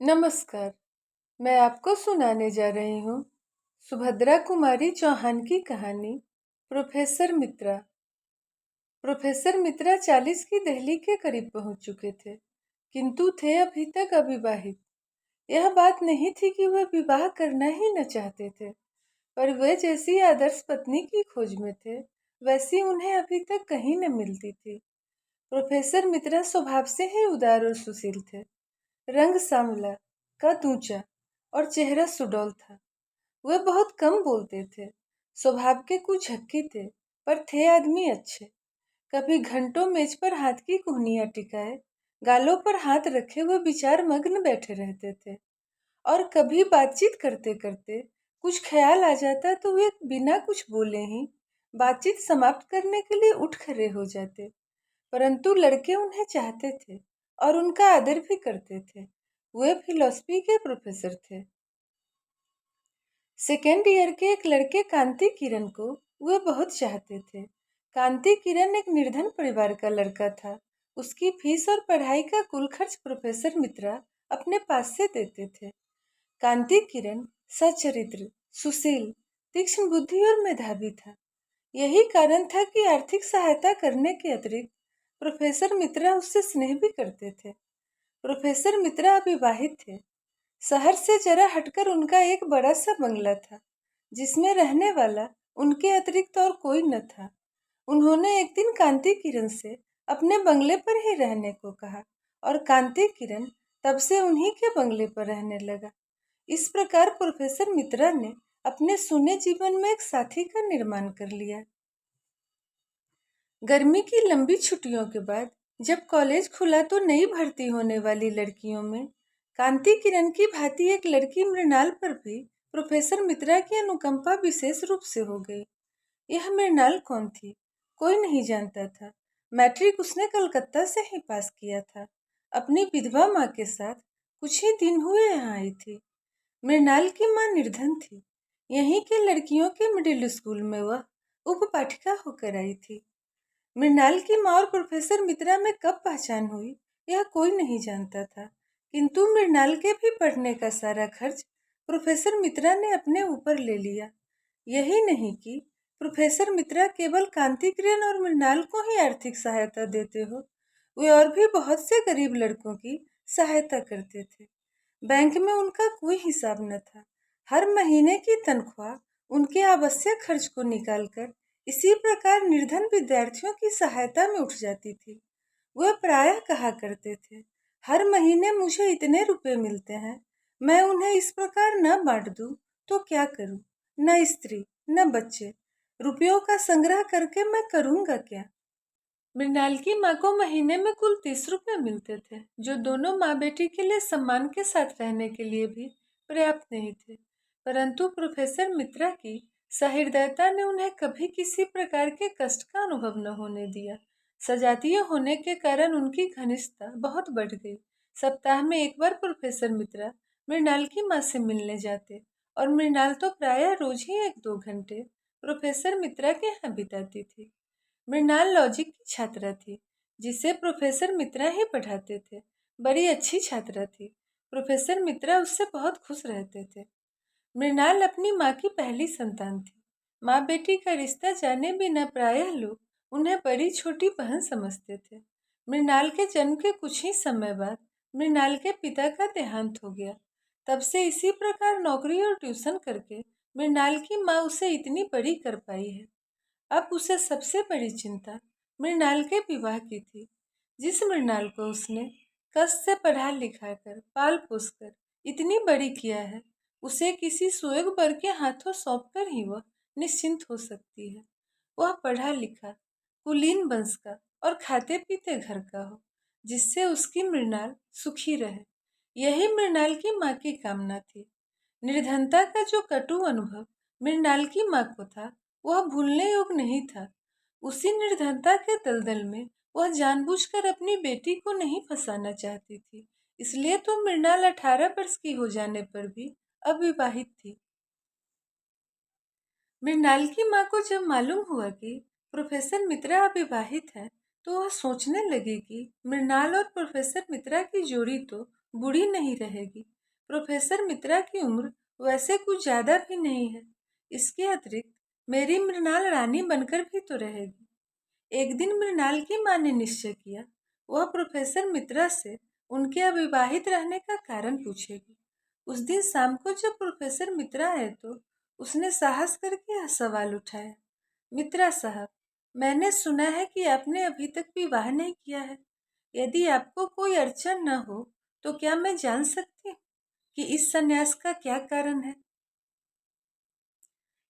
नमस्कार। मैं आपको सुनाने जा रही हूँ सुभद्रा कुमारी चौहान की कहानी प्रोफेसर मित्रा। प्रोफेसर मित्रा 40 की दहली के करीब पहुंच चुके थे, किंतु थे अभी तक अविवाहित। यह बात नहीं थी कि वे विवाह करना ही न चाहते थे, पर वे जैसी आदर्श पत्नी की खोज में थे, वैसी उन्हें अभी तक कहीं न मिलती थी। प्रोफेसर मित्रा स्वभाव से ही उदार और सुशील थे। रंग सांवला, कद ऊंचा और चेहरा सुडौल था। वे बहुत कम बोलते थे, स्वभाव के कुछ झक्की थे, पर थे आदमी अच्छे। कभी घंटों मेज पर हाथ की कोहनियां टिकाए, गालों पर हाथ रखे हुए विचार मग्न बैठे रहते थे। और कभी बातचीत करते करते कुछ ख्याल आ जाता तो वे बिना कुछ बोले ही बातचीत समाप्त करने के लिए उठ खड़े हो जाते। परंतु लड़के उन्हें चाहते थे और उनका आदर भी करते थे। वे फिलॉसफी के प्रोफेसर थे। सेकेंड ईयर के एक लड़के कांति किरण को वे बहुत चाहते थे। कांति किरण एक निर्धन परिवार का लड़का था। उसकी फीस और पढ़ाई का कुल खर्च प्रोफेसर मित्रा अपने पास से देते थे। कांति किरण सच्चरित्र, सुशील, तीक्ष्ण बुद्धि और मेधावी था। यही कारण था कि आर्थिक सहायता करने के अतिरिक्त प्रोफेसर मित्रा उससे स्नेह भी करते थे। प्रोफेसर मित्रा अविवाहित थे। शहर से जरा हटकर उनका एक बड़ा सा बंगला था, जिसमें रहने वाला उनके अतिरिक्त और कोई न था। उन्होंने एक दिन कांति किरण से अपने बंगले पर ही रहने को कहा और कांति किरण तब से उन्हीं के बंगले पर रहने लगा। इस प्रकार प्रोफेसर मित्रा ने अपने शून्य जीवन में एक साथी का निर्माण कर लिया। गर्मी की लंबी छुट्टियों के बाद जब कॉलेज खुला तो नई भर्ती होने वाली लड़कियों में कांति किरण की भांति एक लड़की मृणाल पर भी प्रोफेसर मित्रा की अनुकंपा विशेष रूप से हो गई। यह मृणाल कौन थी? कोई नहीं जानता था। मैट्रिक उसने कलकत्ता से ही पास किया था। अपनी विधवा माँ के साथ कुछ ही दिन हुए यहाँ आई थी। मृणाल की माँ निर्धन थी। यहीं के लड़कियों के मिडिल स्कूल में वह उपपाठिका होकर आई थी। मृणाल की माँ और प्रोफेसर मित्रा में कब पहचान हुई, यह कोई नहीं जानता था, किंतु मृणाल के भी पढ़ने का सारा खर्च प्रोफेसर मित्रा ने अपने ऊपर ले लिया। यही नहीं कि प्रोफेसर मित्रा केवल कांति किरण और मृणाल को ही आर्थिक सहायता देते हो, वे और भी बहुत से गरीब लड़कों की सहायता करते थे। बैंक में उनका कोई हिसाब न था। हर महीने की तनख्वाह उनके आवश्यक खर्च को निकालकर इसी प्रकार निर्धन विद्यार्थियों की सहायता में उठ जाती थी। वह प्रायः कहा करते थे, हर महीने मुझे इतने रुपए मिलते हैं, मैं उन्हें इस प्रकार न बांट दूं तो क्या करूं? न स्त्री न बच्चे, रुपयों का संग्रह करके मैं करूंगा क्या? मृणाल की माँ को महीने में कुल 30 रुपए मिलते थे, जो दोनों माँ बेटी के लिए सम्मान के साथ रहने के लिए भी पर्याप्त नहीं थे। परंतु प्रोफेसर मित्रा की सहृदयता ने उन्हें कभी किसी प्रकार के कष्ट का अनुभव न होने दिया। सजातीय होने के कारण उनकी घनिष्ठता बहुत बढ़ गई। सप्ताह में एक बार प्रोफेसर मित्रा मृणाल की माँ से मिलने जाते और मृणाल तो प्रायः रोज ही 1-2 घंटे प्रोफेसर मित्रा के यहाँ बिताती थी। मृणाल लॉजिक की छात्रा थी, जिसे प्रोफेसर मित्रा ही पढ़ाते थे। बड़ी अच्छी छात्रा थी। प्रोफेसर मित्रा उससे बहुत खुश रहते थे। मृणाल अपनी माँ की पहली संतान थी। माँ बेटी का रिश्ता जाने बिना प्रायः लोग उन्हें बड़ी छोटी बहन समझते थे। मृणाल के जन्म के कुछ ही समय बाद मृणाल के पिता का देहांत हो गया। तब से इसी प्रकार नौकरी और ट्यूशन करके मृणाल की माँ उसे इतनी बड़ी कर पाई है। अब उसे सबसे बड़ी चिंता मृणाल के विवाह की थी। जिस मृणाल को उसने कष्ट से पढ़ा लिखा कर पाल पोस कर इतनी बड़ी किया है, उसे किसी सुयोग्य वर के हाथों सौंपकर ही वह निश्चिंत हो सकती है। वह पढ़ा लिखा, कुलीन वंश का और खाते पीते घर का हो, जिससे उसकी मृणाल सुखी रहे। यही मृणाल की माँ की कामना थी। निर्धनता का जो कटु अनुभव मृणाल की माँ को था, वह भूलने योग्य नहीं था। उसी निर्धनता के दलदल में वह जानबूझकर अपनी बेटी को नहीं फंसाना चाहती थी। इसलिए तो मृणाल 18 वर्ष की हो जाने पर भी अविवाहित थी। मृणाल की माँ को जब मालूम हुआ कि प्रोफेसर मित्रा अविवाहित है, तो वह सोचने लगी कि मृणाल और प्रोफेसर मित्रा की जोड़ी तो बूढ़ी नहीं रहेगी। प्रोफेसर मित्रा की उम्र वैसे कुछ ज्यादा भी नहीं है। इसके अतिरिक्त मेरी मृणाल रानी बनकर भी तो रहेगी। एक दिन मृणाल की माँ ने निश्चय किया, वह प्रोफेसर मित्रा से उनके अविवाहित रहने का कारण पूछेगी। उस दिन शाम को जब प्रोफेसर मित्रा आए तो उसने साहस करके यह सवाल उठाया, मित्रा साहब, मैंने सुना है कि आपने अभी तक विवाह नहीं किया है। यदि आपको कोई अड़चन न हो तो क्या मैं जान सकती हूँ कि इस संन्यास का क्या कारण है?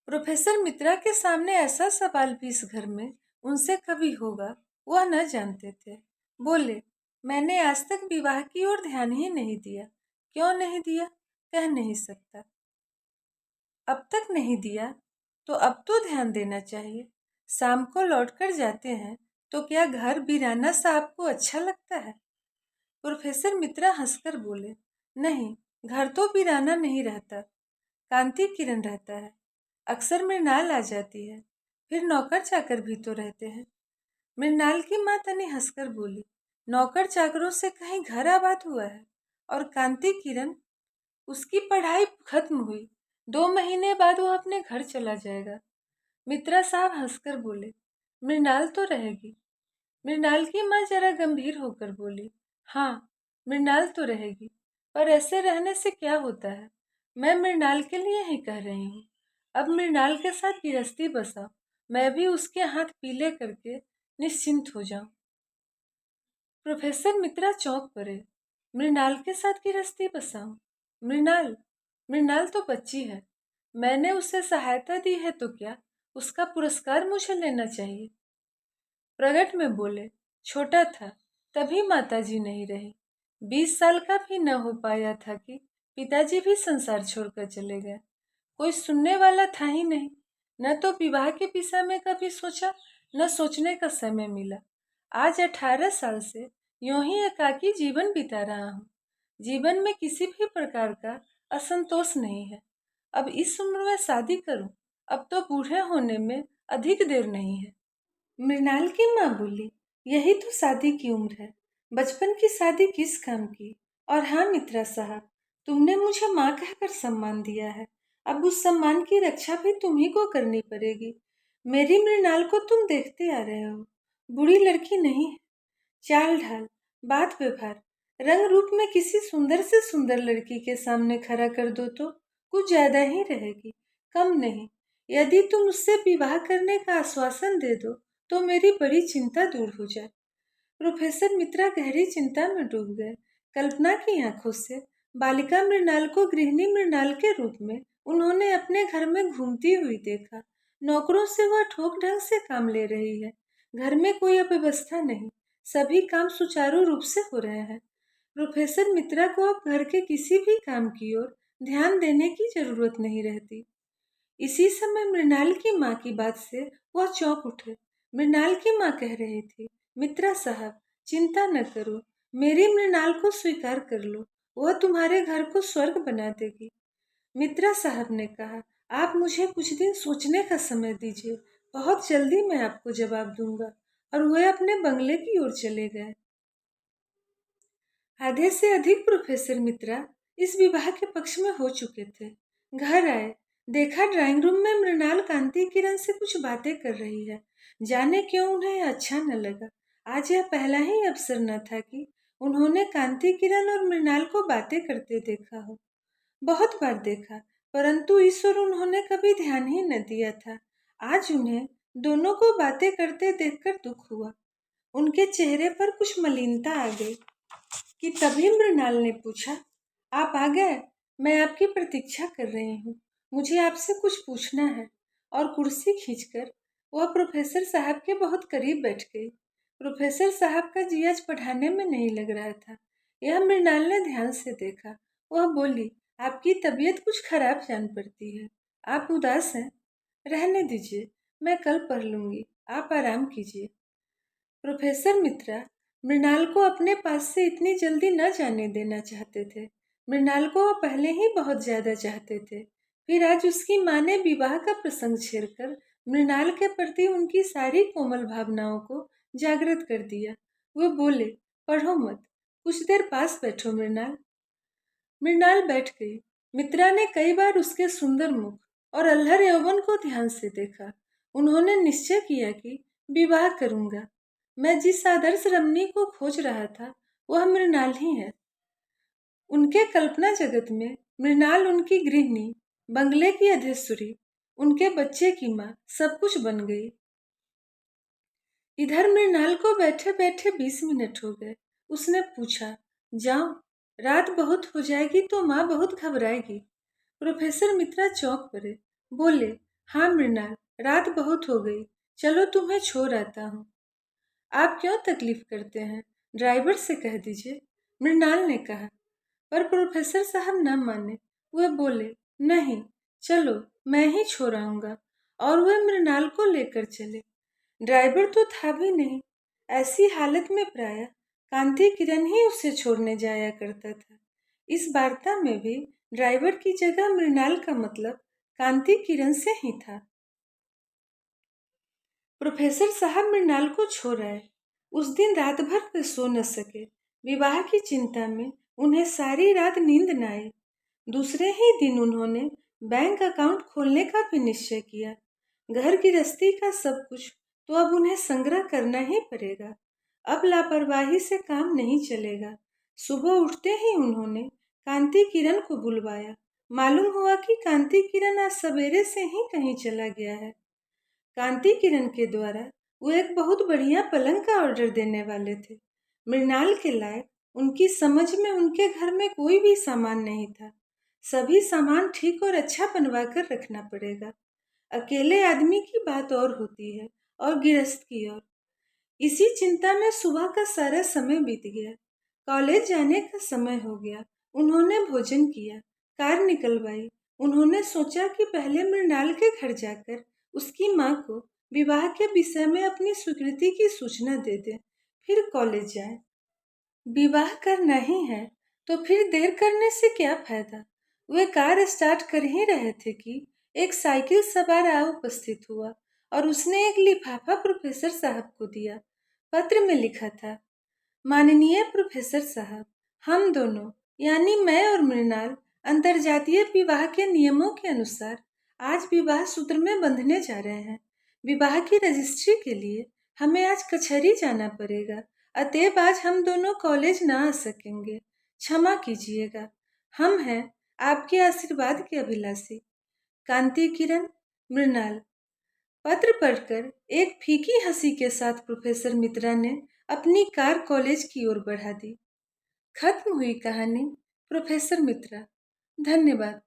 प्रोफेसर मित्रा के सामने ऐसा सवाल भी इस घर में उनसे कभी होगा, वह न जानते थे। बोले, मैंने आज तक विवाह की ओर ध्यान ही नहीं दिया। क्यों नहीं दिया, कह नहीं सकता। अब तक नहीं दिया तो अब तो ध्यान देना चाहिए। शाम को लौटकर जाते हैं तो क्या घर वीराना सा आपको अच्छा लगता है? प्रोफेसर मित्रा हंसकर बोले, नहीं, घर तो वीराना नहीं रहता, कांति किरण रहता है। अक्सर मृणाल आ जाती है, फिर नौकर चाकर भी तो रहते हैं। मृणाल की माँ तनी हंसकर बोली, नौकर चाकरों से कहीं घर आबाद हुआ है? और कांति किरण, उसकी पढ़ाई खत्म हुई, 2 महीने बाद वो अपने घर चला जाएगा। मित्रा साहब हंसकर बोले, मृणाल तो रहेगी। मृणाल की माँ जरा गंभीर होकर बोली, हाँ, मृणाल तो रहेगी, पर ऐसे रहने से क्या होता है? मैं मृणाल के लिए ही कह रही हूँ। अब मृणाल के साथ गृहस्थी बसाओ, मैं भी उसके हाथ पीले करके निश्चिंत हो जाऊं। प्रोफेसर मित्रा चौंक पड़े। मृणाल के साथ गृहस्थी बसाऊं? मृणाल मृणाल तो बच्ची है। मैंने उसे सहायता दी है तो क्या उसका पुरस्कार मुझे लेना चाहिए? प्रगट में बोले, छोटा था तभी माताजी नहीं रही। 20 साल का भी न हो पाया था कि पिताजी भी संसार छोड़कर चले गए। कोई सुनने वाला था ही नहीं। न तो विवाह के विषय में कभी सोचा, न सोचने का समय मिला। आज 18 साल से यूं ही एकाकी जीवन बिता रहा हूँ। जीवन में किसी भी प्रकार का असंतोष नहीं है। अब इस उम्र में शादी करूं, अब तो बूढ़े होने में अधिक देर नहीं है। मृणाल की माँ बोली, यही तो शादी की उम्र है, बचपन की शादी किस काम की। और हाँ मित्रा साहब, तुमने मुझे माँ कहकर सम्मान दिया है, अब उस सम्मान की रक्षा भी तुम्ही को करनी पड़ेगी। मेरी मृणाल को तुम देखते आ रहे हो, बूढ़ी लड़की नहीं है। चाल ढाल, बात व्यवहार, रंग रूप में किसी सुंदर से सुंदर लड़की के सामने खड़ा कर दो तो कुछ ज्यादा ही रहेगी, कम नहीं। यदि तुम उससे विवाह करने का आश्वासन दे दो तो मेरी बड़ी चिंता दूर हो जाए। प्रोफेसर मित्रा गहरी चिंता में डूब गए। कल्पना की आंखों से बालिका मृणाल को गृहिणी मृणाल के रूप में उन्होंने अपने घर में घूमती हुई देखा। नौकरों से वह ठोक ढंग से काम ले रही है। घर में कोई अव्यवस्था नहीं, सभी काम सुचारू रूप से हो रहे हैं। प्रोफेसर मित्रा को अब घर के किसी भी काम की ओर ध्यान देने की जरूरत नहीं रहती। इसी समय मृणाल की माँ की बात से वह चौंक उठे। मृणाल की माँ कह रही थी, मित्रा साहब, चिंता न करो, मेरी मृणाल को स्वीकार कर लो, वह तुम्हारे घर को स्वर्ग बना देगी। मित्रा साहब ने कहा, आप मुझे कुछ दिन सोचने का समय दीजिए, बहुत जल्दी मैं आपको जवाब दूंगा। और वह अपने बंगले की ओर चले गए। आधे से अधिक प्रोफेसर मित्रा इस विवाह के पक्ष में हो चुके थे। घर आए, देखा ड्राइंग रूम में मृणाल कांति किरण से कुछ बातें कर रही है। जाने क्यों उन्हें अच्छा न लगा। आज यह पहला ही अवसर न था कि उन्होंने कांति किरण और मृणाल को बातें करते देखा हो। बहुत बार देखा, परंतु इस ओर उन्होंने कभी ध्यान ही न दिया था। आज उन्हें दोनों को बातें करते देखकर दुख हुआ। उनके चेहरे पर कुछ मलिनता आ गई कि तभी मृणाल ने पूछा, आप आ गए, मैं आपकी प्रतीक्षा कर रही हूँ, मुझे आपसे कुछ पूछना है। और कुर्सी खींचकर वह प्रोफेसर साहब के बहुत करीब बैठ गई। प्रोफेसर साहब का जी आज पढ़ाने में नहीं लग रहा था। यह मृणाल ने ध्यान से देखा। वह बोली, आपकी तबीयत कुछ खराब जान पड़ती है, आप उदास हैं। रहने दीजिए, मैं कल पढ़ लूंगी, आप आराम कीजिए। प्रोफेसर मित्रा मृणाल को अपने पास से इतनी जल्दी न जाने देना चाहते थे। मृणाल को वह पहले ही बहुत ज्यादा चाहते थे। फिर आज उसकी माँ ने विवाह का प्रसंग छेड़कर मृणाल के प्रति उनकी सारी कोमल भावनाओं को जागृत कर दिया। वो बोले, पढ़ो मत, कुछ देर पास बैठो मृणाल, मृणाल बैठ गई। मित्रा ने कई बार उसके सुंदर मुख और अल्हड़ यौवन को ध्यान से देखा। उन्होंने निश्चय किया कि विवाह करूंगा। मैं जिस आदर्श रमणी को खोज रहा था वह मृणाल ही है। उनके कल्पना जगत में मृणाल उनकी गृहिणी, बंगले की अधीश्वरी, उनके बच्चे की माँ सब कुछ बन गई। इधर मृणाल को बैठे बैठे 20 मिनट हो गए। उसने पूछा, जाऊं? रात बहुत हो जाएगी तो माँ बहुत घबराएगी। प्रोफेसर मित्रा चौंक पड़े। बोले, हाँ मृणाल, रात बहुत हो गई, चलो तुम्हें छोड़ आता हूँ। आप क्यों तकलीफ करते हैं, ड्राइवर से कह दीजिए, मृणाल ने कहा। पर प्रोफेसर साहब न माने। वह बोले, नहीं, चलो मैं ही छोड़ आऊंगा। और वह मृणाल को लेकर चले। ड्राइवर तो था भी नहीं। ऐसी हालत में प्रायः कांति किरण ही उसे छोड़ने जाया करता था। इस वार्ता में भी ड्राइवर की जगह मृणाल का मतलब कांति किरण से ही था। प्रोफेसर साहब मृणाल को छोड़ आए। उस दिन रात भर वे सो न सके। विवाह की चिंता में उन्हें सारी रात नींद न आई। दूसरे ही दिन उन्होंने बैंक अकाउंट खोलने का भी निश्चय किया। घर गृहस्थी का सब कुछ तो अब उन्हें संग्रह करना ही पड़ेगा। अब लापरवाही से काम नहीं चलेगा। सुबह उठते ही उन्होंने कांति किरण को बुलवाया। मालूम हुआ कि कांति किरण आज सवेरे से ही कहीं चला गया है। कांति किरण के द्वारा वो एक बहुत बढ़िया पलंग का ऑर्डर देने वाले थे। मृणाल के लायक उनकी समझ में उनके घर में कोई भी सामान नहीं था। सभी सामान ठीक और अच्छा बनवा कर रखना पड़ेगा। अकेले आदमी की बात और होती है और गृहस्थ की और। इसी चिंता में सुबह का सारा समय बीत गया। कॉलेज जाने का समय हो गया। उन्होंने भोजन किया, कार निकलवाई। उन्होंने सोचा कि पहले मृणाल के घर जाकर उसकी माँ को विवाह के विषय में अपनी स्वीकृति की सूचना दे दें, फिर कॉलेज जाए। विवाह करना ही है तो फिर देर करने से क्या फायदा। वे कार स्टार्ट कर ही रहे थे कि एक साइकिल सवार आ उपस्थित हुआ और उसने एक लिफाफा प्रोफेसर साहब को दिया। पत्र में लिखा था, माननीय प्रोफेसर साहब, हम दोनों यानी मैं और मृणाल अंतर्जातीय विवाह के नियमों के अनुसार आज विवाह सूत्र में बंधने जा रहे हैं। विवाह की रजिस्ट्री के लिए हमें आज कचहरी जाना पड़ेगा। अतएव आज हम दोनों कॉलेज ना आ सकेंगे। क्षमा कीजिएगा। हम हैं आपके आशीर्वाद के अभिलाषी। कांति किरण, मृणाल। पत्र पढ़कर एक फीकी हंसी के साथ प्रोफेसर मित्रा ने अपनी कार कॉलेज की ओर बढ़ा दी। खत्म हुई कहानी। प्रोफेसर मित्रा। धन्यवाद।